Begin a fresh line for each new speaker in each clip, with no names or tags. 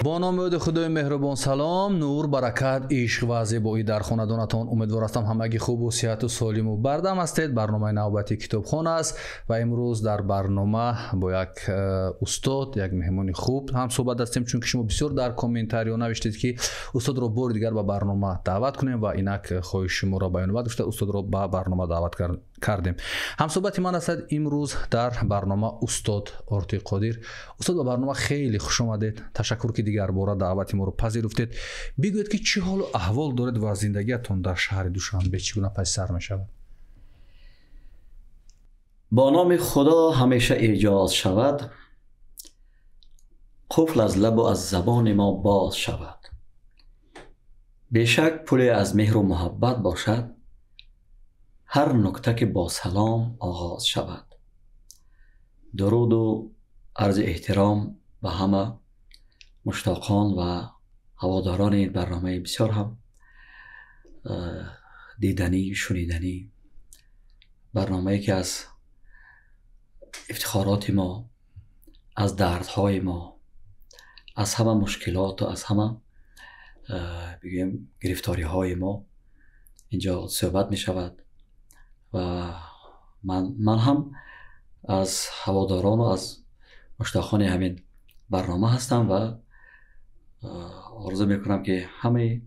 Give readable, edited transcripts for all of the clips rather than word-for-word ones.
با نام خدای مهربان. سلام، نور، برکت، عشق و زیبایی در خاندانتان. امیدوار هستم همگی خوب و صحت و سالم و بردم هستید. برنامه نوبتی کتابخانه است و امروز در برنامه با یک استاد، یک مهمان خوب هم صحبت هستیم، چون که شما بسیار در کامنتاری نوشتید که استاد رو بار دیگر به برنامه دعوت کنیم و اینک خواهش شما را بیان گفته استاد رو به برنامه دعوت کردیم. هم صحبت من است امروز در برنامه استاد آرتی قادر. استاد به برنامه خیلی خوش آمدید. تشکر که دیگر بار دعوت ما رو پذیرفتید. بگویید که چه حال و احوال دارید و زندگیتون در شهر دوشنبه چگونه پس سر می شود؟
با نام خدا همیشه ایجاز شود، قفل از لب و از زبان ما باز شود. بیشک پل از مهر و محبت باشد، هر نکته که با سلام آغاز شود. درود و عرض احترام به همه مشتاقان و هواداران این برنامه بسیار هم دیدنی شنیدنی، برنامه‌ای که از افتخارات ما، از دردهای ما، از همه مشکلات و از همه بگیم گرفتاری های ما اینجا صحبت می شود و من هم از هواداران و از مشتاقان همین برنامه هستم و آرزو میکنم که همه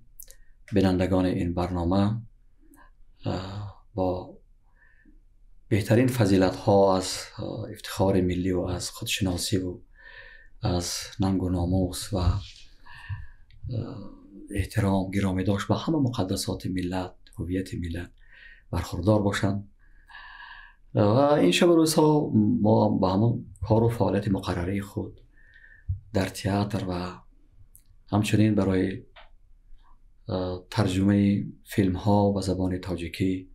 بینندگان این برنامه با بهترین فضیلت ها از افتخار ملی و از خودشناسی و از ننگ و ناموس و احترام گرامی داشت به همه مقدسات ملت، هویت ملت برخوردار باشند و این شب و روزها ما با همون کار و فعالیت مقرره خود در تئاتر و همچنین برای ترجمه فیلم ها به زبان تاجیکی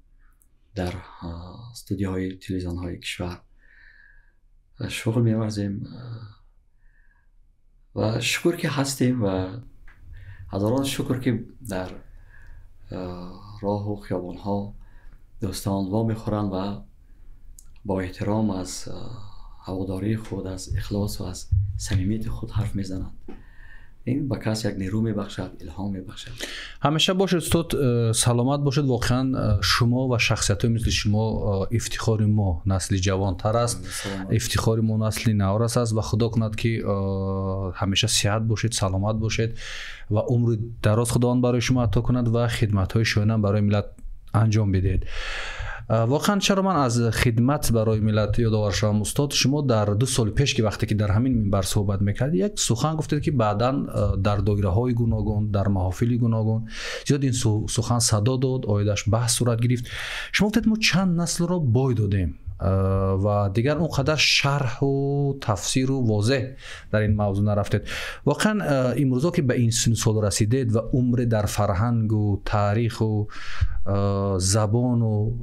در استودیوهای تلویزیون های کشور شغل می‌ورزیم و شکر که هستیم و هزاران شکر که در راه و خیابان ها دوستان وا میخورند و با احترام از هواداری خود، از اخلاص و از صمیمیت خود حرف میزنند. این به کس یک نیرو میبخشد، الهام میبخشد.
همیشه باشید استاد، سلامت باشید. واقعا شما و شخصیت مثل شما افتخار ما نسل جوانتر است، افتخار ما نسل نوارس است و خدا کند که همیشه صحت باشید، سلامت باشید و عمر دراز خداوند برای شما عطا کند و خدمت های شایان برای ملت انجام بدهید. واقعا چرا من از خدمت برای ملت یادآور شدم استاد، شما در 2 سال پیش که وقتی که در همین منبر صحبت میکرد یک سخن گفتید که بعداً در دایره های گوناگون، در محافل گوناگون زیاد این سخن صدا داد، آیدش بحث صورت گرفت. شما گفتید ما چند نسل را بای دادیم و دیگر اونقدر شرح و تفسیر و واضح در این موضوع نرفتید. واقعا امروزا که به این سن سال رسیدید و عمر در فرهنگ و تاریخ و زبان و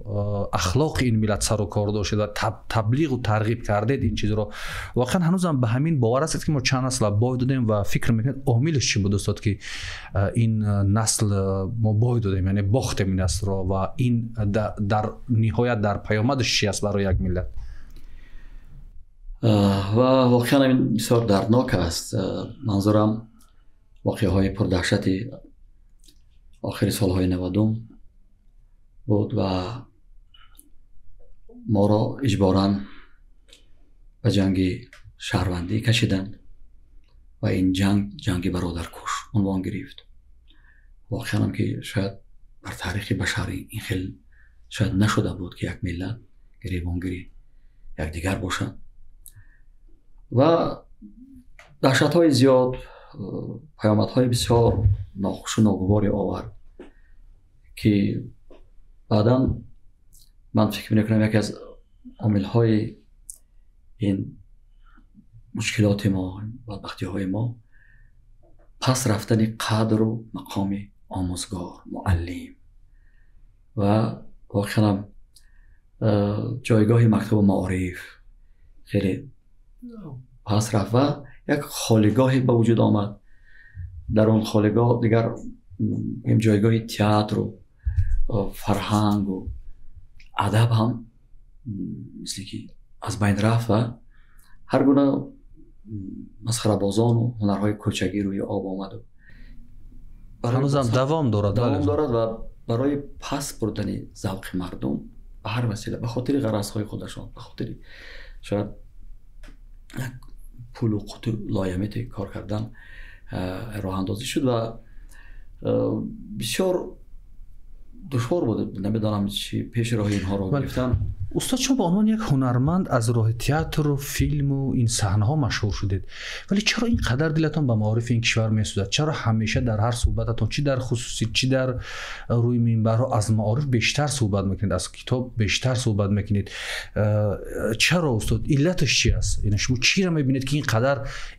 اخلاق این ملت سر و کار داشتید و تبلیغ و ترغیب کردید این چیز رو، واقعا هنوزم به همین باور هستید که ما چند نسل بای دادیم و فکر میکنید عاملش چی بود استاد که این نسل ما بای دادیم، یعنی باختیم این نسل رو و این در نهایت در پیامدش چی است برای یک ملت؟
و واقعا این بسیار دردناک است. منظورم واقعه های پردهشت آخر سالهای 90 بود و ما را اجباراً به جنگ شهروندی کشیدند و این جنگ برادرکش عنوان گرفت. واقعاً هم که شاید بر تاریخ بشری این خیلی شاید نشده بود که یک ملت گریبانگیری یک دیگر باشند و دهشت‌های زیاد، پیامدهای بسیار ناخوش و ناگواری آورد که بعداً من فکر می‌کنم یکی از عامل‌های این مشکلات ما، بدبختی‌های ما، پس رفتن قدر و مقام آموزگار، معلم و واقعاً جایگاه مکتب معارف خیلی پس رفت و یک خالیگاهی به وجود آمد. در اون خالیگاه دیگر جایگاه تئاتر و فرهنگ و ادب هم مثل که از بین رفت و هر گونه مسخره‌بازان و هنرهای کوچگی روی آب آمد و
هنوزم دوام دارد
و برای پس بردن ذوق مردم به هر وسیله، به خاطر غرضهای خودشان، به خاطر شاید پول و قوت و لایمیت کار کردن راه اندازی شد و بسیار دشوار بود. نمیدانم چی پیش راه اینها رو گرفتن.
استاد شما به عنوان یک هنرمند از راه تئاتر و فیلم و این صحنه ها مشهور شدید، ولی چرا اینقدر دلتون به معارف این کشور میسوزد؟ چرا همیشه در هر صحبتتون، چی در خصوصی چی در روی منبرها، از معارف بیشتر صحبت میکنید، از کتاب بیشتر صحبت میکنید؟ چرا استاد؟ علتش چی است؟ یعنی شما چی را میبینید که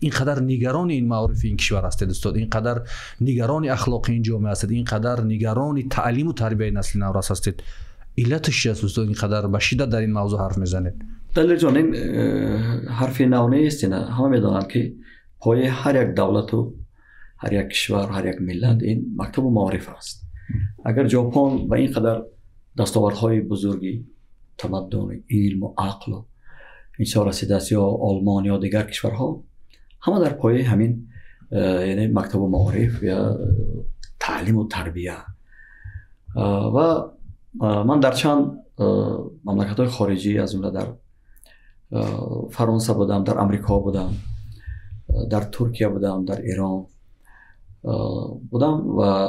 اینقدر نگران این معارف این کشور هستید استاد؟ اینقدر نگران اخلاق این جامعه هستید؟ اینقدر نگران تعلیم و تربیت نسل نو هستید؟ علتش چی است استاد اینقدر به شدت در این موضوع حرف میزنید؟
دلیل جان این حرف نو نیست. نه، همه میدانند که پایه هر یک دولت و هر یک کشور، هر یک ملت این مکتب معارف است. اگر ژاپن با اینقدر دستاوردهای بزرگی تمدن، علم و عقل و اینجا رسیده است، یا آلمان یا دیگر کشورها، همه در پایه همین یعنی مکتب معارف یا تعلیم و تربیت. و من در چند مملکت‌های خارجی از جمله در فرانسه بودم، در امریکا بودم، در ترکیه بودم، در ایران بودم و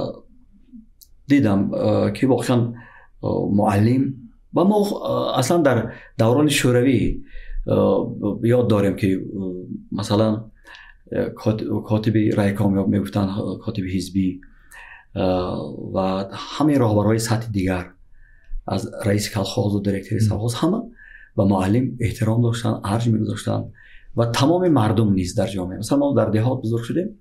دیدم که واقعا معلم و ما اصلا در دوران شوروی یاد داریم که مثلا کاتب رای کامیاب میگفتن کاتب حزبی و همه راهبرهای سطح دیگر از رئیس کلخاز و دیرکتور سرخاز همه و معلم احترام داشتن، ارج میگذاشتن و تمام مردم نیز در جامعه. مثلا ما در دهات بزرگ شدیم،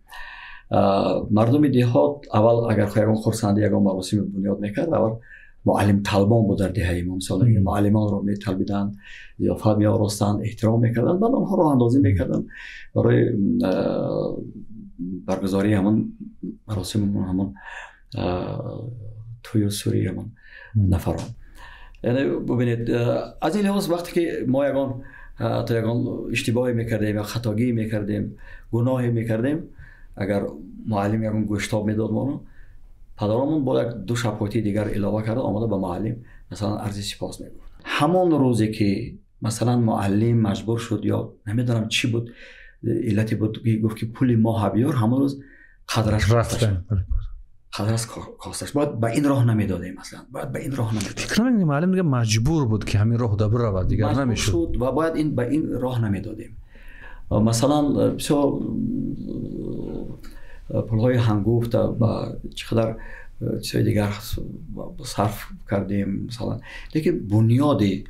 مردم دهات اول اگر خواهی خورسنده یکان مراسم بنیاد میکرد، اول معلم طلبان بود در دهه ما. مثلا معلمان رو میطلبیدن، ضیافت میآراستند، احترام میکردن، بعد آنها راه اندازی میکردن برای برگزاری همون مراسم، همون توی سوری همون نفران. یعنی ببینید از این لحاظ وقتی که ما یکان اشتباهی میکردیم یا خطاگی میکردیم، گناهی میکردیم، اگر معلم یکان گوشتاب میداد ما رو، پدرامون با یک دو شباتی دیگر علاوه کرده آمده به معلم مثلا عرض سپاس میگفت. همون روزی که مثلا معلم مجبور شد یا نمیدونم چی بود، علتی بود که گفت که پول ما بیار، همون روز قدرش رفتن. خلاص کاستش باید به این راه نمیدادیم، مثلا باید به این راه نمیدادیم.
فکر نمی‌کنم معلم دیگه مجبور بود که همین راه دبر رو دیگر نمیشد
و باید این به این راه نمیدادیم. مثلا بسیار پولهای هنگفت و چقدر چیزای دیگر صرف کردیم مثلا، لیکن بنیادی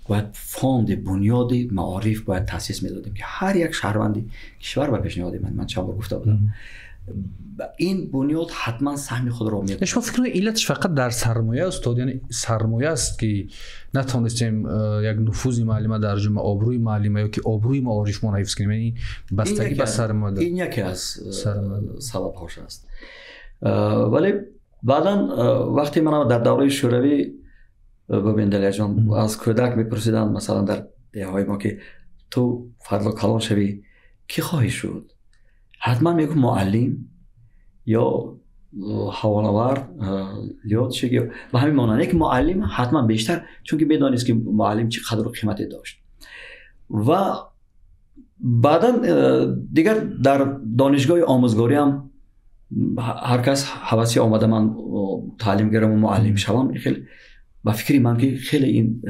باید فاند بنیاد معارف باید تاسیس میدادیم که هر یک شهروندی کشور به پیشنهاد من چند بار گفته بودم این بنیاد حتما سهم خود را میده.
شما فکر کنید علتش فقط در سرمایه است؟ یعنی سرمایه است که نتونستیم یک نفوذ معلم در جامعه، آبروی معلم یا که آبروی معارف ما حفظ کنیم، یعنی بستگی به سرمایه.
این یکی از سبب هاش است. ولی بعداً وقتی من در دوره شوروی ببین دلیل جان از کودک میپرسیدن مثلا در دههای ما که تو فردا کلان شوی کی خواهی شد؟ حتما میگم معلم یا حواله‌آور یا چیزی و همین مانند که معلم حتما بیشتر، چون که میدانست که معلم چه قدر و قیمتی داشت. و بعدا دیگر در دانشگاه آموزگاری هم هر کس حواسی آمده من تعلیم گیرم و معلم شوم، خیلی با فکری من که خیلی این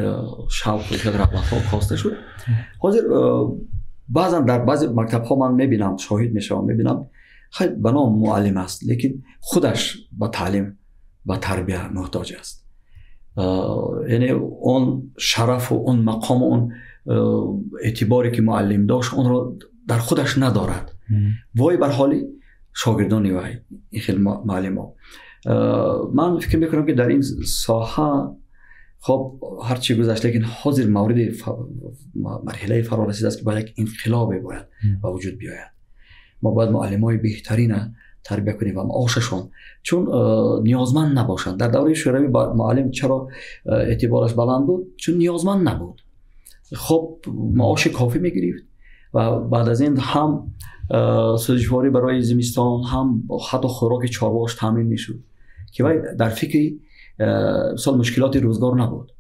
شوق و رغبت‌ها کاسته شد. حاضر بعضا در بعضی مکتب‌ها من میبینم، شاهد میشم، میبینم خیلی به نام معلم است لیکن خودش با تعلیم و تربیت محتاج است. یعنی اون شرف و اون مقام و اون اعتباری که معلم داشت اون رو در خودش ندارد. وای بر حالی شاگردانی وای این خیلی معلم ها. من فکر میکنم که در این ساحه خب هر چی گذشت لیکن حاضر مورد مرحله فرا رسیده است که باید یک انقلاب باید به وجود بیاید. ما باید معلمای بهترین تربیت کنیم و معاششون چون نیازمند نباشند. در دوره شوروی معلم چرا اعتبارش بلند بود؟ چون نیازمند نبود. خب معاش کافی میگرفت و بعد از این هم سوزشواری برای زمستان هم حتی خوراک چارواش تامین میشد که وای در فکر مثلا مشکلات روزگار نبود.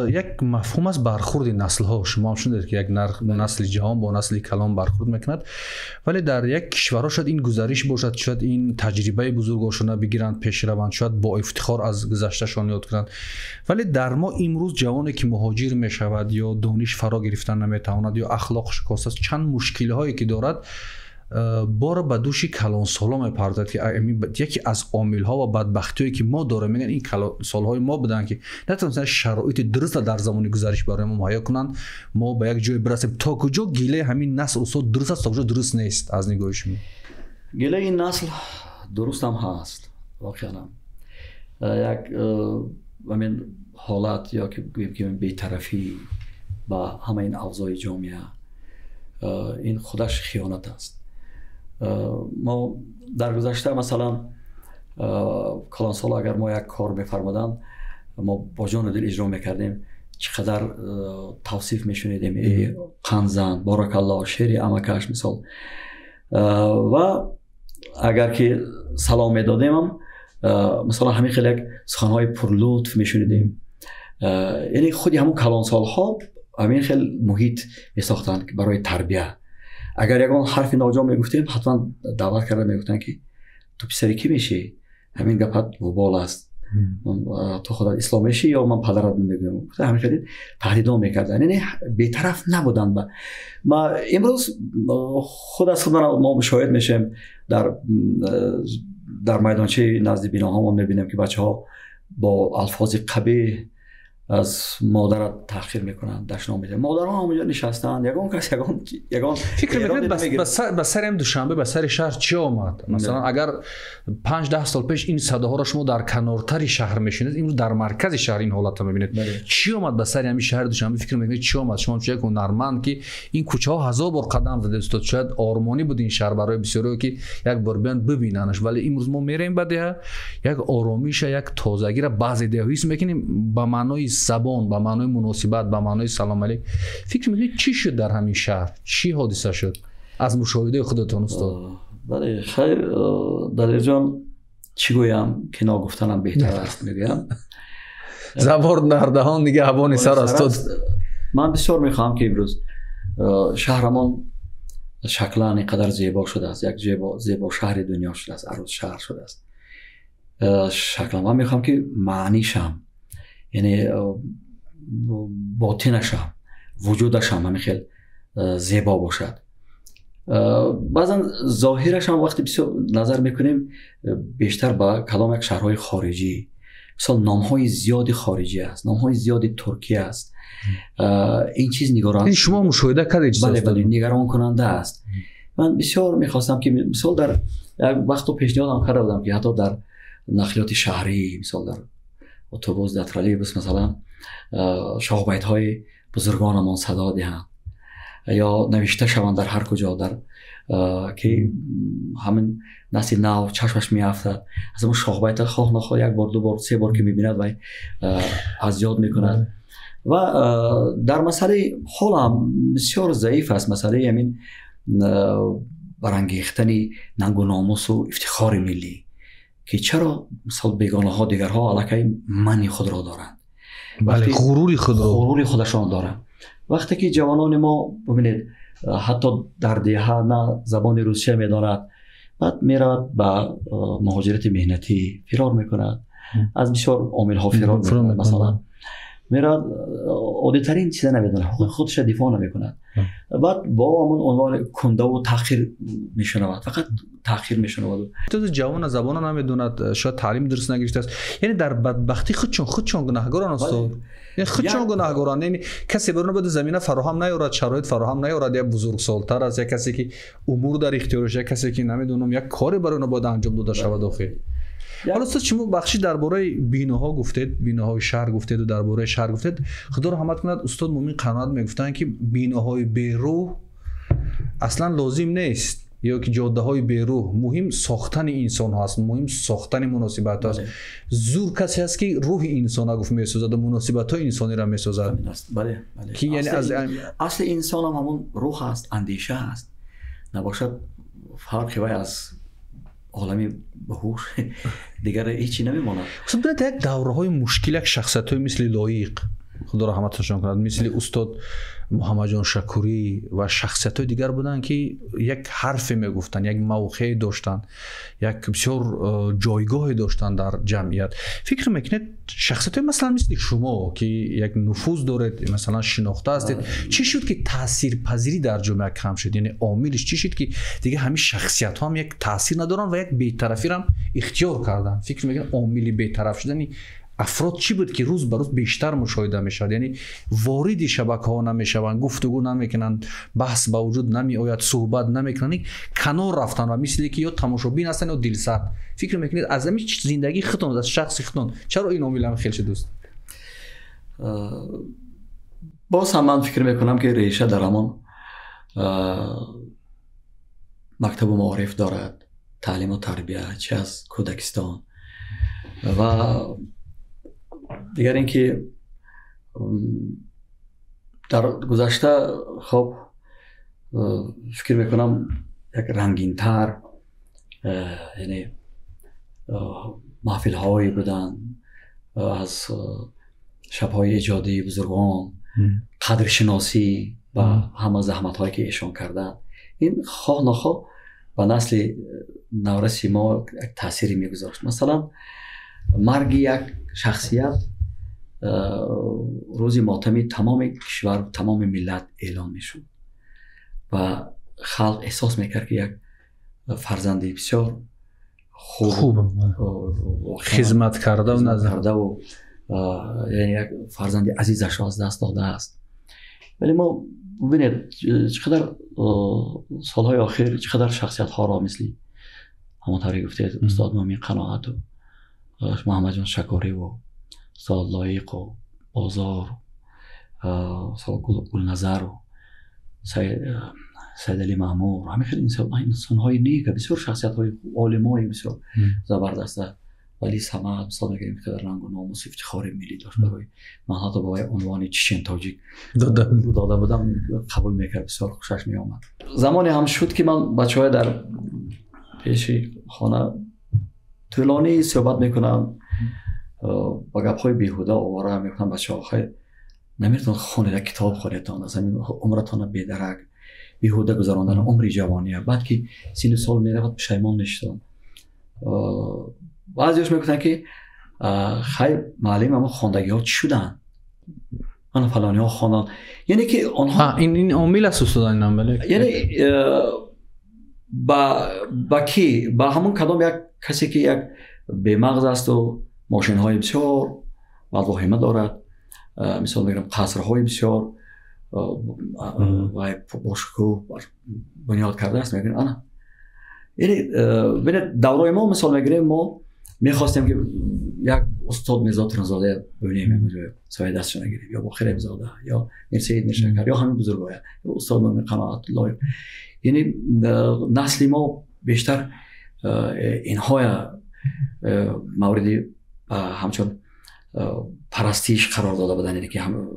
یک مفهوم از برخورد نسل ها شما هم شنیدید که یک نسل جوان با نسل کلان برخورد میکند، ولی در یک کشور شاید این گزارش باشد، شاید این تجربه بزرگاشون بگیرند پیش روند، شاید با افتخار از گذشتهشان یاد کنند، ولی در ما امروز جوانی که مهاجر میشود یا دانش فرا گرفتن نمیتواند یا اخلاق شکسته است، چند مشکل هایی که دارد بار به دوش کلان سالا میپردازد که یکی از عامل ها و بدبختی هایی که ما داریم میگن این کلان سال های ما بودن که نتونستن شرایط درست در زمان گذشته برای ما مهیا کنند ما به یک جای برسیم. تا کجا گله همین نسل اصلا درست است، تا کجا درست نیست از نگاه شما؟
گله این نسل درست هم هست واقعا. یک همین حالت یا که بگوییم که بی‌طرفی با همه این اوضاع جامعه، این خودش خیانت است. ما در گذشته مثلا کلان سال اگر ما یک کار می‌فرمودند ما با جان و دل اجرا میکردیم، چقدر توصیف میشنیدیم ای قنزن بارک الله شعر امکش مثال، و اگر که سلام میدادیم هم مثلا همین خیلی یک سخنهای پرلطف میشنیدیم. یعنی خودی همون کلان سالها همین خیلی محیط میساختن برای تربیه. اگر یکان حرف ناجا میگفتیم حتما دعوت کرده میگفتن که تو پسری کی میشی، همین گپت وبال است، تو خودت اسلام میشی یا من پدرت میگم. همین خیلی تهدیدا میکردن، یعنی بی‌طرف نبودن. ما امروز خود از ما مشاهد میشیم در میدانچه نزد بیناهامون میبینیم که بچه‌ها با الفاظ قبیح از مادرت تحقیر میکنن، دشنام میدن. مادرها همونجا نشستن، یگان کس یگان
فکر میکنید به سر این دوشنبه به سر شهر چی آمد؟ مثلا اگر 5-10 سال پیش این صداها را شما در کنارتر شهر میشنید، امروز در مرکز شهر این حالت رو میبینید. چی آمد به سر همین شهر دوشنبه؟ فکر میکنید چی آمد؟ شما چه یک هنرمند که این کوچه ها 1000 بار قدم زده است، شاید آرمانی بود این شهر برای بسیاری که یک بار بیان ببیننش، ولی امروز ما میریم بده یک آرامش، یک تازگی را بعضی دهویس میکنیم به معنای زبان، به معنای مناسبت، به معنای سلام علیک. فکر میکنید چی شد در همین شهر؟ چی حادثه شد از مشاهده خودتون استاد؟
بله خیر دلیر جان، چی گویم که ناگفتنم بهتر است میگم.
زبان نردهان دیگه هوان سر استاد.
من بسیار میخوام که امروز شهرمان شکلا اینقدر زیبا شده است، یک زیبا شهر دنیا شده است، عروس شهر شده است. شکلا من میخوام که معنیشم، یعنی باطنشم، وجودشم همین خیلی زیبا باشد. بعضا ظاهرش هم وقتی بسیار نظر میکنیم بیشتر با کلام یک شهرهای خارجی، مثلا نامهای زیادی خارجی است، نامهای زیادی ترکیه است. این چیز نگران،
شما مشاهده کردید؟
بله نگران کننده است. من بسیار میخواستم که مثلا در یک وقت پیشنهادم کرده بودم که حتی در نقلیات شهری، مثلا در اتوبوس، در ترالیبوس مثلا شاهبیت های بزرگانمان صدا دهند یا نوشته شوند در هر کجا، در که همین نسل نو چشمش میافتد از اون شاهبیت خواه نخواه یک بار 2 بار 3 بار که میبیند و از یاد میکند. و در مسئله حال هم بسیار ضعیف است، مسئله همین برانگیختن ننگ و ناموس و افتخار ملی که چرا مثلا بیگانه ها دیگرها علاقه منی خود را دارند،
بله غروری خودشان دارند.
وقتی که جوانان ما ببینید حتی در دیها نه زبان روسیه میداند، بعد میرود به مهاجرت مهنتی فرار میکند، از بسیار عامل ها فرار میکند، مثلا میراد عادی ترین چیزا نمیدونه، خودش دفاع نمیکند، بعد با همون عنوان کنده و تأخیر میشنود، فقط تأخیر میشنود.
تو جوان زبان نمیدوند، شاید تعلیم درست نگرفته است، یعنی در بدبختی خودشون گناهگاران است. یعنی خودشون گناهگاران، یعنی کسی برون بده زمینه فراهم نیارد، شرایط فراهم نیارد، یا بزرگسالتر از یک کسی که امور در اختیارش، یک کسی که نمیدونم یک کاری برون باید انجام داده شود آخه. حالا تو شما بخشی درباره بیناها گفتید، بیناهای شهر گفتید و درباره شهر گفتید. خدا رحمت کند استاد مومن قنات میگفتن که بیناهای بیرو اصلا لازم نیست، یا که جاده های بیروح، مهم ساختن انسان هست، مهم ساختن مناسبت هست. زور کسی هست که روح انسان ها گفت میسازد و مناسبت های انسانی را میسازد.
بله.
که یعنی
اصل انسان هم همون روح هست، اندیشه هست. نباشد فرقی وای از عالمی بهوش دیگر هیچی نمیماند.
خب در یک دوره های مشکل یک شخصیت های مثل لایق، خدا رحمتشان کند، مثل استاد محمد جان شکوری و شخصیت های دیگر بودن که یک حرف میگفتن، یک موقعی داشتن، یک بسیار جایگاهی داشتن در جمعیت. فکر میکنید شخصیت های مثلا مثل شما که یک نفوذ دارید، مثلا شناخته هستید، چی شد که تاثیر پذیری در جامعه کم شد؟ یعنی عاملش چی شد که دیگه همین شخصیت ها هم یک تاثیر ندارن و یک بی‌طرفی هم اختیار کردن؟ فکر میکنید عامل بی‌طرف شدن افراد چی بود که روز به روز بیشتر مشاهده میشد؟ یعنی وارد شبکه ها نمیشوند، گفتگو نمیکنند، بحث با وجود نمی آید، صحبت نمیکنند، کنار رفتن و مثل که یا تماشابین هستن یا دلسرد. فکر میکنید از همین زندگی خودتون، از شخص خودتون، چرا این عامل هم خیلی شد دوست؟
باز هم من فکر میکنم که ریشه در همان مکتب و معارف دارد، تعلیم و تربیت، چه از کودکستان و دیگر اینکه در گذشته خب فکر میکنم یک رنگین تر، یعنی محفل هایی بودن از شبهای ایجادی بزرگان، قدر شناسی و همه زحمت هایی که ایشان کردن، این خواه نخواه و نسل نورسی ما یک تأثیری میگذاشت. مثلا مرگ یک شخصیت روزی ماتمی تمام کشور، تمام ملت اعلان میشد و خلق احساس میکرد که یک فرزندی بسیار خوب
خدمت کرده و نظر کرده
و یعنی یک فرزندی عزیزش از دست داده است. ولی ما ببینید چقدر سالهای آخر چقدر شخصیت ها را مثلی همونطوری گفتید استاد مومن قناعت و محمد جان شکوری و استاد لایق و بازار و استاد گلنظر و سید علی مامور، همه خیلی انسان های نیک، بسیار شخصیت های عالمای بسیار زبردست. ولی سماعت مثال میگیریم که در رنگ و ناموس افتخار ملی داشت برای من، حتی با عنوان چشن تاجیک داده بودم قبول میکرد، بسیار خوشش میامد. زمانی هم شد که من بچه های در پیش خانه طولانی صحبت میکنم با گپ های بیهوده آواره هم میکنم، بچه ها خیلی نمیتون خونده کتاب خودتان، از همین عمرتان بیدرک بیهوده گذراندن عمری جوانیه، بعد که سین سال میرفت پشیمان نشدن. بعضیش میگفتن که خیلی معلم اما خواندگی ها چی شدن؟ من فلانی ها خواندن، یعنی که آنها
این عامل است استادان نمیله،
یعنی با کی؟ با همون کدام یک کسی که یک به مغز است و ماشین های بسیار واهمه دارد، مثال میگم قصرهای بسیار و باشکوه بنیاد کرده است. میگن انا یعنی ببینید دورای ما مثال میگیریم، ما میخواستیم که یک استاد میرزا ترانزاده ببینیم، سایه دستشون نگیریم، یا بخیر زاده یا میرسید میرشنکر یا همین بزرگای یا استاد مومن قناعت لایق. یعنی نسل ما بیشتر اینها موردی همچون پرستیش قرار داده بودن، یعنی که هم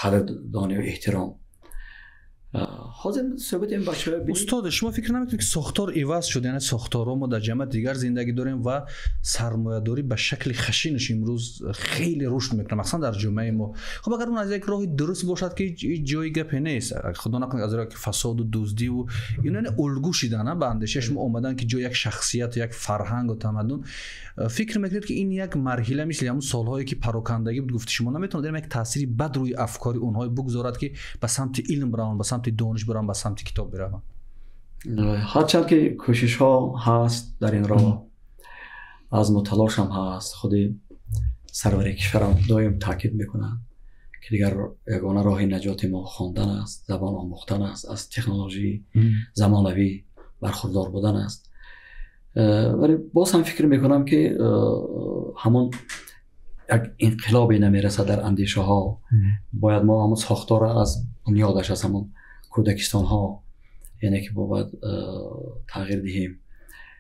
قدردانی و احترام. حاضر ثابت این بچه‌ها
استاد شما فکر نمی‌کنید که ساختار عوض شده؟ یعنی ساختارها ما در جامعه دیگر زندگی داریم و سرمایه‌داری به شکل خشنش امروز خیلی رشد میکنه، مثلا در جامعه ما. خب اگر اون از یک راه درست باشد که جای گپ نیست، خدا نکنه از راه فساد و دزدی و اینا الگو شدن به اندیشه شما اومدن که جای یک شخصیت، یک فرهنگ و تمدن. فکر میکنید که این یک مرحله مثل همون سالهایی که پراکندگی بود گفت شما نمیتونه در یک تأثیری بد روی افکار اونها بگذارد که به سمت علم برن، به سمت دانش برن، به سمت کتاب برن؟
هرچند که کوشش ها هست در این راه، از متلاش هم هست، خود سرور کشور هم دایم تاکید میکنن که دیگر یگانه راه نجات ما خواندن است، زبان آموختن است، از تکنولوژی زمانوی برخوردار بودن است. ولی باز هم فکر میکنم که همون یک انقلابی نمیرسه در اندیشه ها. باید ما همون ساختار از بنیادش، از همون کودکستان ها، یعنی که باید تغییر دهیم.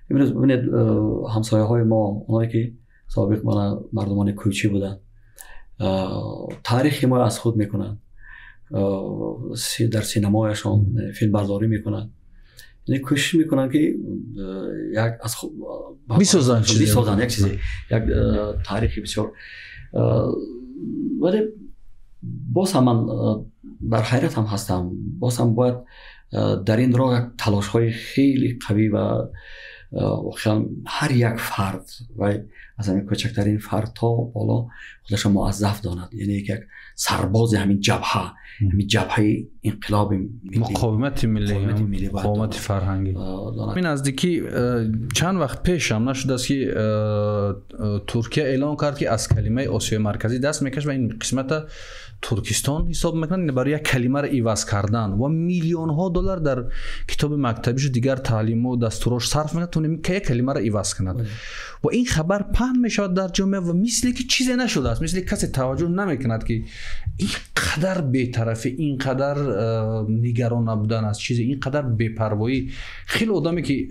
امروز ببینید همسایه های ما، اونایی که سابق مردمان کوچی بودن، تاریخ ما از خود میکنن، در سینمایشان فیلم برداری میکنن، یعنی کوشش میکنن که یک از خود
بسازن
یک چیزی، یک تاریخی بسیار. ولی باز هم من در حیرت هم هستم، باز هم باید در این راه تلاش های خیلی قوی و واقعا هر یک فرد و از همین کوچکترین فرد تا بالا خودش موظف داند، یعنی یک سرباز همین جبهه انقلاب ملی،
مقاومت ملی، مقاومت فرهنگی. این نزدیکی چند وقت پیش هم نشد است که ترکیه اعلام کرد که از کلمه آسیای مرکزی دست میکشه و این قسمت ترکستان حساب میکنن برای یک کلمه را عوض کردن و میلیون ها دلار در کتاب مکتبیش و دیگر تعلیم و دستوراش صرف میکنه که یک کلمه را عوض کند و این خبر پهن میشود در جامعه و مثل که چیزی نشده است، مثل کسی توجه نمیکند که اینقدر بی‌طرفی، اینقدر نگران نبودن از چیز، اینقدر بی‌پروایی. خیلی آدمی که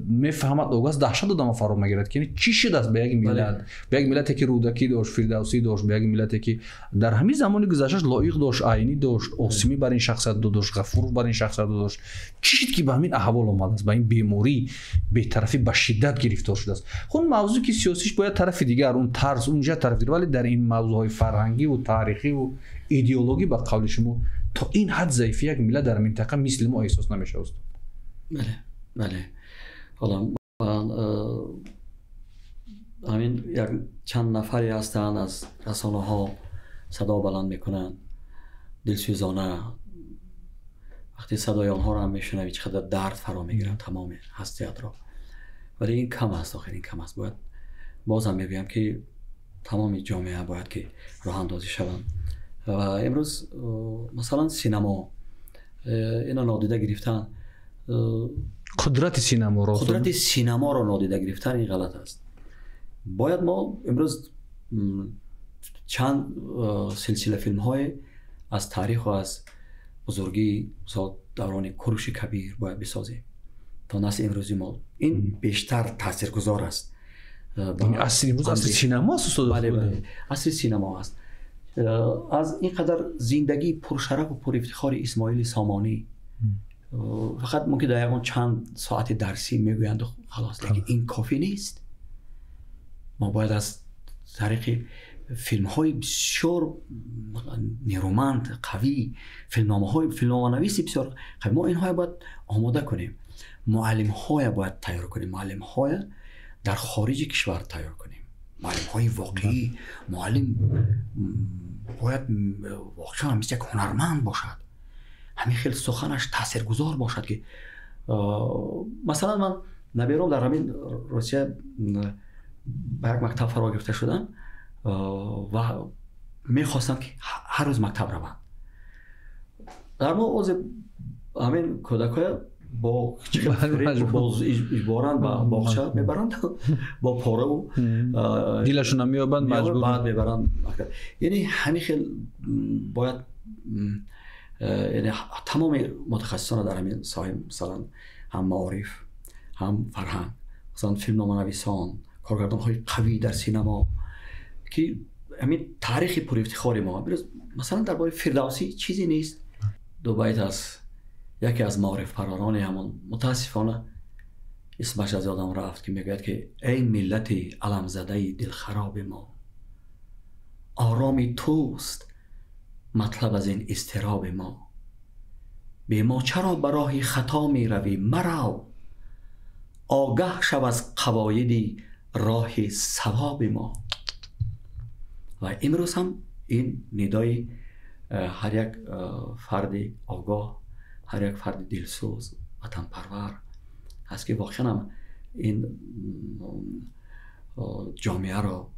میفهمد اوگاز دهشت آدم فرو میگیرد که یعنی چی شده است به یک ملت، به یک ملتی که رودکی داشت، فردوسی داشت، به یک ملتی که در همین زمان گذشته لایق داشت، عینی داشت، اوسمی بر این شخصیت داشت، غفور بر این شخصیت داشت. چی شد که به همین احوال اومد است، به این بیماری بی‌طرفی به شدت گرفتار شده است؟ خب موضوع که سیاسیش باید طرف دیگر، اون طرز اونجا طرف دیگر، ولی در این موضوعهای فرهنگی و تاریخی و ایدئولوژی به قول شما تا این حد ضعیفی یک ملت در منطقه مثل ما احساس نمیشه است.
بله. حالا همین یک چند نفری هستن از رسانه ها صدا بلند میکنن، دلسوزانه، وقتی صدای آنها رو هم میشنوی چقدر درد فرا میگیرن تمام هستیت را. ولی این کم است، آخر این کم است. باید بازم میگویم که تمام جامعه باید که راه اندازی شوند و امروز مثلا سینما اینا نادیده گرفتن،
قدرت
سینما رو نادیده گرفتن این غلط است. باید ما امروز چند سلسله فیلم های از تاریخ و از بزرگی دوران کوروش کبیر باید بسازیم تا نسل امروزی ما این بیشتر تاثیرگذار است.
اصلی امروز اصلی سینما است.
بله اصلی سینما است. از اینقدر زندگی پرشرف و پر افتخار اسماعیل سامانی فقط ممکن در چند ساعت درسی میگویند خلاص، لیکن این کافی نیست. ما باید از طریق فیلم های بسیار نیرومند قوی، فیلمنامه نویسی بسیار قوی، ما اینها باید آماده کنیم. معلم های باید تیار کنیم، معلم های در خارج کشور تیار کنیم، معلم های واقعی. معلم باید واقعا مثل یک هنرمند باشد، همین خیلی سخنش تاثیرگذار باشد که مثلا من نبیرم در همین روسیه به یک مکتب فرا گرفته شدن و میخواستم که هر روز مکتب روند. در ما از همین کودکای با اجبارن با باغچه میبرند با پاره و
دیلشون هم میابند مجبور
بعد میبرند مکتب. یعنی همین خیلی باید یعنی تمام متخصصان در همین ساحه، مثلا هم معارف، هم فرهنگ، مثلا فیلمنامه نویسان، کارگردان های قوی در سینما که همین تاریخ پر افتخار ما، مثلا درباره فردوسی چیزی نیست. دو بیت از یکی از معارف پروران همون متاسفانه اسمش از یادم رفت که میگوید که ای ملت علم زده دل خراب ما، آرامی توست مطلب از این اضطراب ما، به ما چرا به راه خطا می روی مرو، آگه شو از قواعد راه صواب ما. و امروز هم این ندای هر یک فرد آگاه، هر یک فرد دلسوز وطن پرور هست که واقعا هم این جامعه را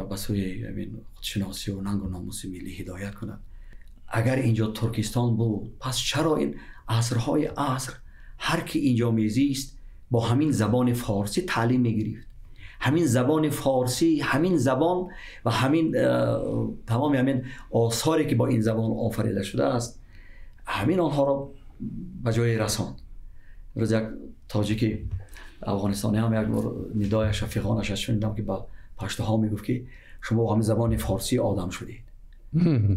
به سوی خودشناسی و ننگ و ناموس ملی هدایت کند. اگر اینجا ترکستان بود، پس چرا این عصرهای عصر هر کی اینجا میزیست با همین زبان فارسی تعلیم میگرفت؟ همین زبان فارسی، همین زبان و همین تمام همین آثاری که با این زبان آفریده شده است، همین آنها را به جای رساند. روز یک تاجیکی افغانستانی هم یک بار ندای شفیقانش شنیدم که با پشت ها میگفت که شما همین زبان فارسی آدم شدید،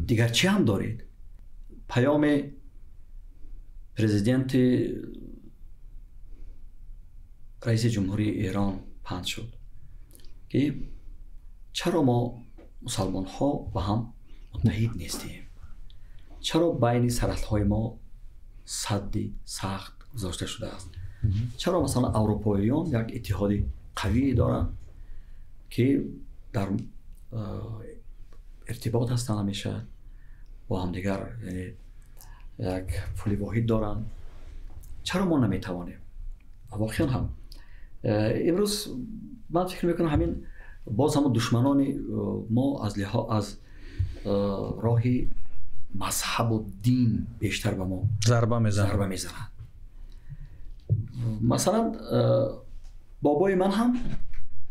دیگر چی هم دارید؟ پیام پرزیدنت رئیس جمهوری ایران پخش شد که چرا ما مسلمان ها با هم متحد نیستیم؟ چرا بین سرحد های ما سدی سخت گذاشته شده است؟ چرا مثلا اروپاییان یک اتحاد قوی دارن که در ارتباط هستن همیشه با هم دیگر، یعنی یک پول واحد دارن، چرا ما نمیتوانیم؟ واقعا هم امروز من فکر میکنم همین باز هم دشمنان ما از راه مذهب و دین بیشتر به ما ضربه میزنن. مثلا بابای من هم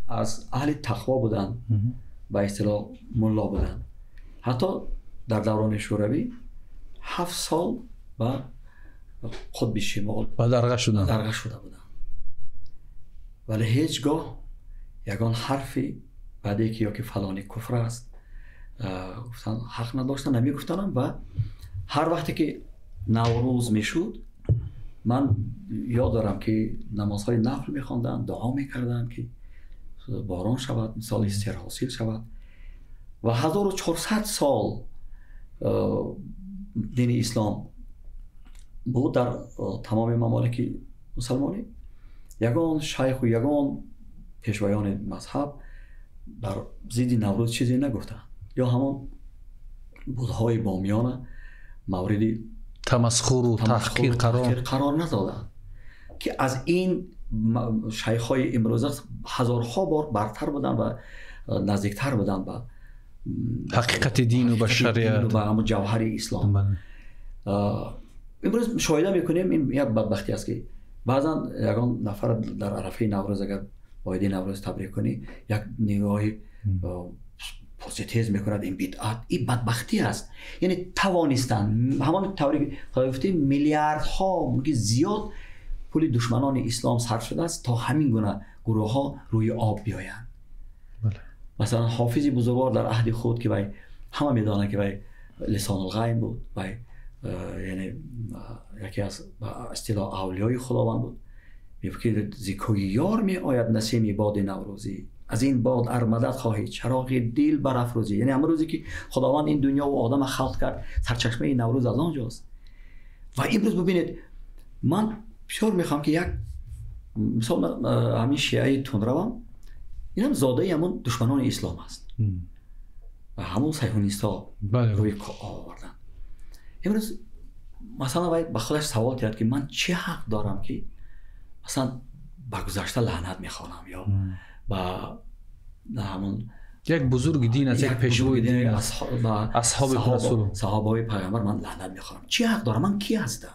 از اهل تقوا بودن، به اصطلاح ملا بودن. حتی در دوران شوروی 7 سال به قطب شمال
درگاه
شده بودن، ولی هیچگاه یگان حرفی بعدی که یا که فلانی کفر است گفتن حق نداشتن، نمیگفتن. و هر وقتی که نوروز میشد من یاد دارم که نمازهای نفل میخواندن، دعا میکردن که باران شود، مثال استر حاصل شود. و 1400 سال دین اسلام بود در تمام ممالک مسلمانی. یگان شیخ و یگان پیشوایان مذهب در ضد نوروز چیزی نگفتن، یا همون بودهای بامیان مورد
تمسخر و تحقیر
قرار ندادن که از این شیخ‌های امروزه هزارها بار برتر بودن و نزدیکتر بودن به
حقیقت دین و به شریعت
و همون جوهر اسلام. امروز مشاهده میکنیم این یک بدبختی است که بعضا یگان نفر در عرفه نوروز اگر باید نوروز تبریک کنی یک نگاهی پوزیتیو میکند، این بدعت، این بدبختی است. یعنی توانستن همان طوری که گفتیم میلیاردها ممکن زیاد پول دشمنان اسلام صرف شده است تا همین گونه گروه ها روی آب بیایند. مثلا حافظ بزرگوار در عهد خود که وای همه میدانند که وای لسان الغیب بود، وای یعنی یکی از اصطلاح اولیای خداوند بود، میگه زیکوی یار می آید نسیم باد نوروزی، از این باد ارمدت خواهید چراغ دل برافروزی. یعنی امروزی که خداوند این دنیا و آدم خلق کرد سرچشمه نوروز از آنجاست. و امروز ببینید من بسیار میخوام که یک مثلا همین شیعه تندروان اینم زاده همون دشمنان اسلام است و همون صهیونیست‌ها روی آوردن. امروز مثلا باید به خودش سوال کرد که من چه حق دارم که مثلا با گذشته لعنت میخوانم یا با همون
یک بزرگ دین از یک پیشوای دین اصحاب رسول
صحابه پیامبر من لعنت میخوانم؟ چه حق دارم؟ من کی هستم؟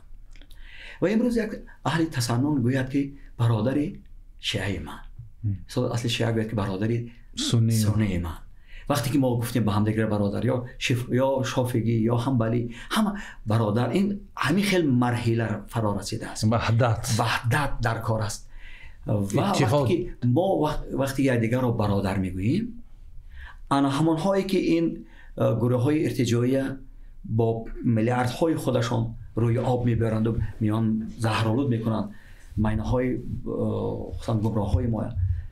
و امروز یک اهل تسنن گوید که برادر شیعه من، اصل شیعه گوید که برادر سنی من. وقتی که ما گفتیم به هم دیگر برادر یا شافعی یا حنبلی همه برادر، این همین خیلی مرحله فرا رسیده است. وحدت در کار است. و وقتی که ما وقتی یکدیگر رو برادر میگوییم، انا همون هایی که این گروه های ارتجاعی با میلیاردهای خودشان روی آب میبرند و میان زهرآلود میکنند، مینه های خصوصا گمراه های ما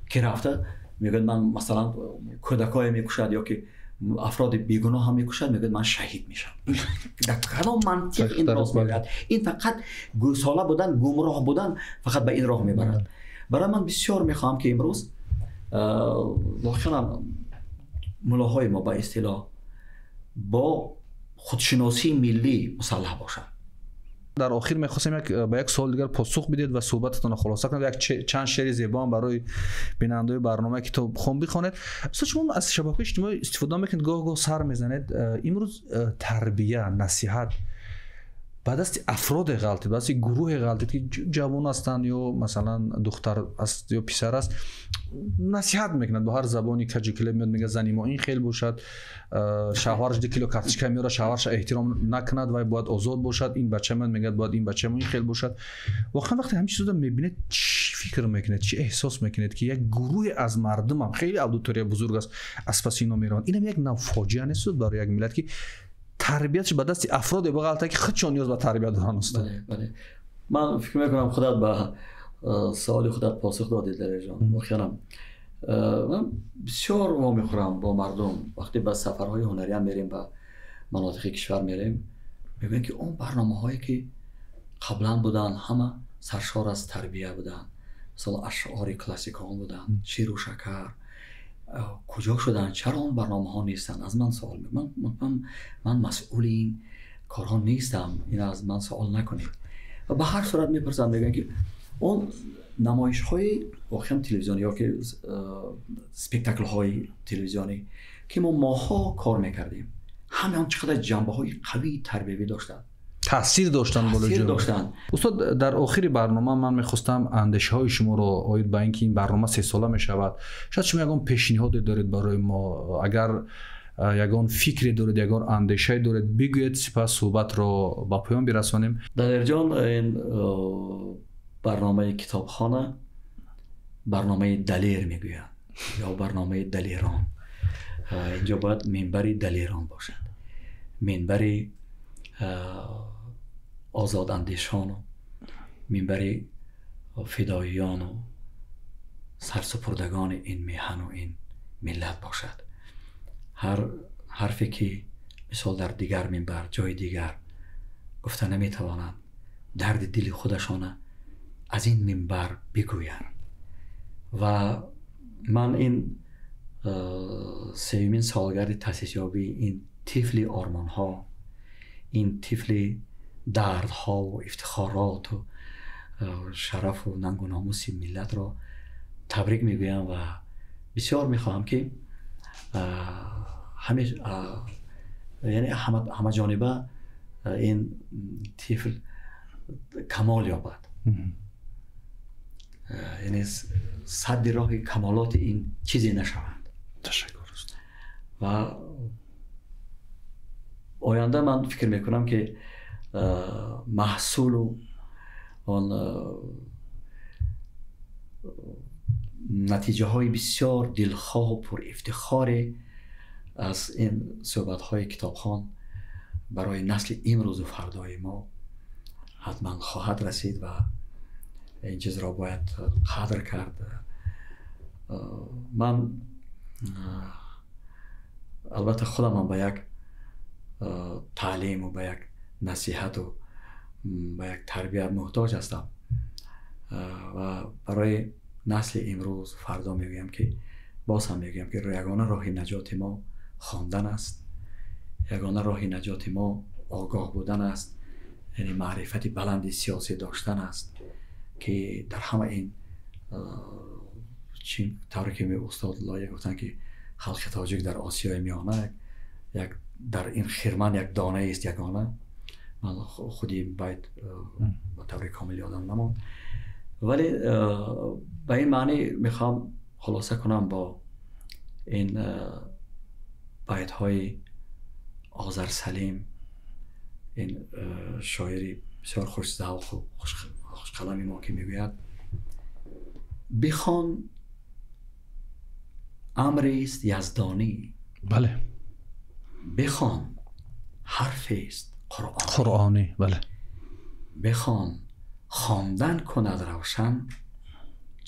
که رفته میگن من مثلا کودکای میکشد یا که افراد بیگناه هم میکشد، میگن من شهید میشم. در کدام منطق این راست میگوید؟ این فقط گوساله بودن، گمراه بودن فقط به این راه میبرد. برای من بسیار میخوام که امروز واقعا ملاهای ما با اصطلاح با خودشناسی ملی مسلح باشند.
در آخر می‌خواستم با یک سوال دیگر پاسخ بدید و صحبتتون رو خلاصه کنید. یک چند شعر زیبا برای بیننده برنامه که تو خوان بخونید. شما از شبکه اجتماعی استفاده میکنید، گاه سر میزنید. امروز تربیت، نصیحت ба дасти афроде ғалтид, ба дасти гурӯҳе ғалтид, ки ҷавон ҳастанд ё масалан духтар аст ё писар аст, насиҳат мекунад бо ҳар забони каҷикиле меёд мегӯяд зани мо ин хел бошад, шавҳараш 2 кило карточка меёрад, шавҳарша эҳтиром накунад, вай бояд озод бошад, ин бача меёд мегӯяд бояд ин бачамо ин хел бошад. воқеан вақте ҳамин чизоро мебинед чӣ фикр мекунед, чӣ эҳсос мекунед, ки як гурӯҳе аз мардумам хеле аудитория бузург аст аз паси ино мераванд. инам як нав фоҷиа нестуд барои як миллат, ки тарбиятш ба дасти афроде бағалта, ки худшон ниёз ба тарбият доранд. устод
ман фикр мекунам худат ба саволи худат посух додед дарежон. воқеан ман бисёр ва мехӯрам бо мардум вақте ба сафарҳои ҳунариям мерем, ба манотиқи кишвар мерем, мегӯям ки он барномаҳое ки қаблан буданд ҳама саршор аз тарбия буданд. мисол ашъори классикон буданд, ширу шакар, куҷо шуданд, чаро он барномаҳо нестанд? Аз ман суол ман масъули ин корҳо нестам, ин аз ман суол накунед. ва ба ҳар сурат мепурсанд, мегӯянд ки он намоишҳои воқеан телевизионӣ ё ки спектаклҳои телевизионӣ ки мо моҳҳо кор мекардем, ҳама он чӣ қадар ҷанбаҳои қавии тарбиявӣ доштанд,
таъсир доштанд. устод дар охири барнома ман мехостам андешаҳои шуморо оид ба ин ки ин барнома 3 сола мешавад, шояд шумо ягон пешниҳоде доред барои мо, агар ягон фикре доред, ягон андешае доред, бигӯед, сипас суҳбатро ба поён бирасонем. Далерҷон,
ин барномаи китобхона барномаи далер мегӯянд ё барномаи далерон. инҷо бояд минбари далерон бошад, минбари озодандешону минбари фидоиёну сарсупурдагони ин меҳану ин миллат бошад. ҳар ҳарфе ки мисол дар дигар минбар ҷои дигар гуфта наметавонанд, дарди дили худашона аз ин минбар бигӯянд. ва ман ин 3-мин солгарди таъсисёбии ин тифли ормонҳо, ин тифли дардҳову ифтихороту шарафу нангу номуси миллатро табрик мегӯям ва бисёр мехоҳам ки ҳамаҷониба ин тифл камол ёбад, яъне садди роҳи камолоти ин чизе нашаванд.
ташаккур.
ва оянда ман фикр мекунам ки маҳсулу он натиҷаҳои бисёр дилхоҳу пурифтихоре аз ин суҳбатҳои китобхон барои насли имрӯзу фардои мо ҳатман хоҳад расид ва ин чизро бояд қадр кард. ман албатта худамам ба як таълиму ба як насиҳату ба як тарбия муҳтоҷ ҳастам ва барои насли имрӯз фардо мегӯям ки боз ҳам мегӯям ки ягона роҳи наҷоти мо хондан аст, ягона роҳи наҷоти мо огоҳ будан аст, яъне маърифати баланди сиёсӣ доштан аст ки дар ҳама ин тавре ки устод лоя гуфтанд ки халқи тоҷик дар осиёи миёна як дар ин хирман як донаест ягона. ман худи байт ба таври комил ёдам намонд, вале ба ин маънӣ мехоҳам хулоса кунам бо ин байтҳои Озар Салим, ин шоири бисёр хушзавқу хушқалами мо ки мегӯяд: бихон амрист яздонӣ,
бале,
бихон ҳарфест
қуръонӣ, бале,
бихон хондан кунад равшан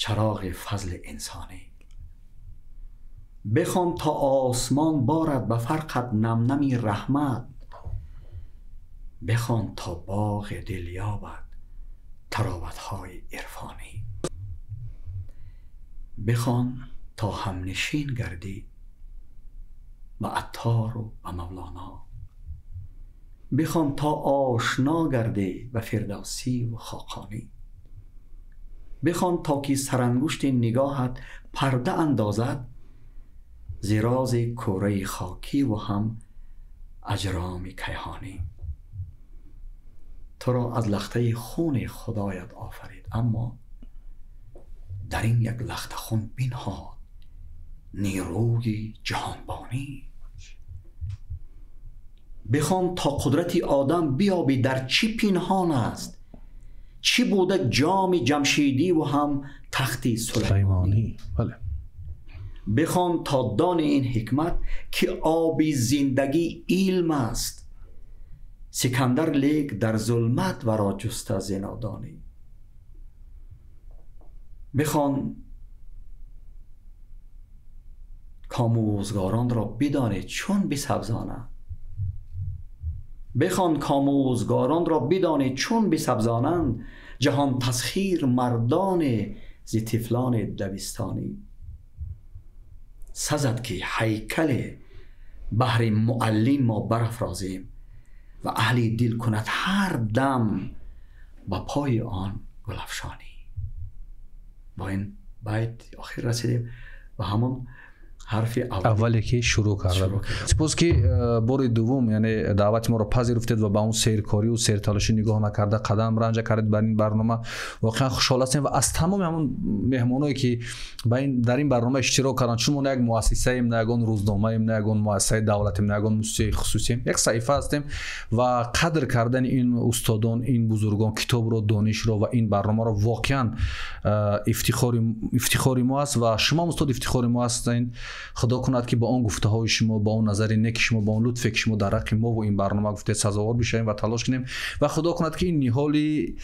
чароғи фазли инсонӣ, бихон то осмон борад ба фарқат намнами раҳмат, бихон то боғи дил ёбад тароватҳои ирфонӣ, бихон то ҳамнишин гардӣ ба аттору ба мавлоно, бихон то ошно гардӣ ба фирдавсиву хоқонӣ, бихон то ки сарангушти нигоҳат парда андозад зи рози кӯраи хокиву ҳам аҷроми кайҳонӣ, تو را از لخته خون خدایت آفرید، اما در این یک لخته خون بنهاد نیروی جهانبانی. بخوان تا قدرت آدم بیابی در چی پنهان است، چی بوده جام جمشیدی و هم تختی سلیمانی.
بله.
بخوان تا دان این حکمت که آب زندگی علم است، سکندر لیک در ظلمت ورا جست زنادانی. بخوان کاموزگاران را بدانید چون بسبزانند، بخوان کاموزگاران را بدانید چون بسبزانند، جهان تسخیر مردان ز طفلان دبستانی. سزد که هیکل بهر معلم ما برافرازیم و اهل دل کند هر دم با پای آن گلفشانی. با این بیت آخر رسیدیم و همون حرف
اولی که شروع کرده. سپاس که بار دوم یعنی دعوت ما رو پذیرفتید و با اون سیرکاری و سیرتلاشی نگاه نکرده قدم رنج کردید بر این برنامه. واقعا خوشحال هستیم و از تمام همون مهمانایی که در این برنامه اشتراک کردن، چون ما نه یک مؤسسه ایم، نه یک روزنامه ایم، نه یک مؤسسه دولتی ایم، نه یک مؤسسه خصوصی ایم، یک صحیفه هستیم و قدر کردن این استادان، این بزرگان کتاب رو، دانش رو و این برنامه رو واقعا افتخار ما است و شما استاد افتخار ما هستین. خدا کند که با اون گفته های شما، با اون نظر نیک شما، با اون لطف شما در حق ما و این برنامه گفته سزاوار بشیم و تلاش کنیم و خدا کند که این نهالی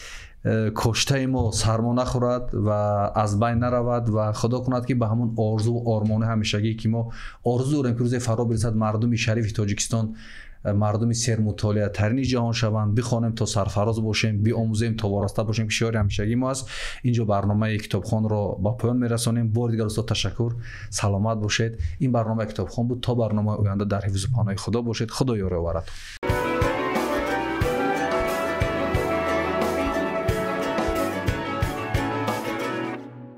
کشته ما سرما نخورد و از بین نرود و خدا کند که به همون آرزو و آرمان همیشگی که ما آرزو داریم که روز فرا برسد مردم شریف تاجیکستان مردم سرمطالعه ترین جهان شوند، بخوانیم تا سرفراز باشیم، بیاموزیم تا وارسته باشیم که شعار همیشگی ما است. اینجا برنامه کتابخوان را با پایان میرسانیم. بار دیگر استاد تشکر، سلامت باشید. این برنامه کتابخوان بود. تا برنامه آینده در حفظ و پناه خدا باشید. خدا یار و آورتون.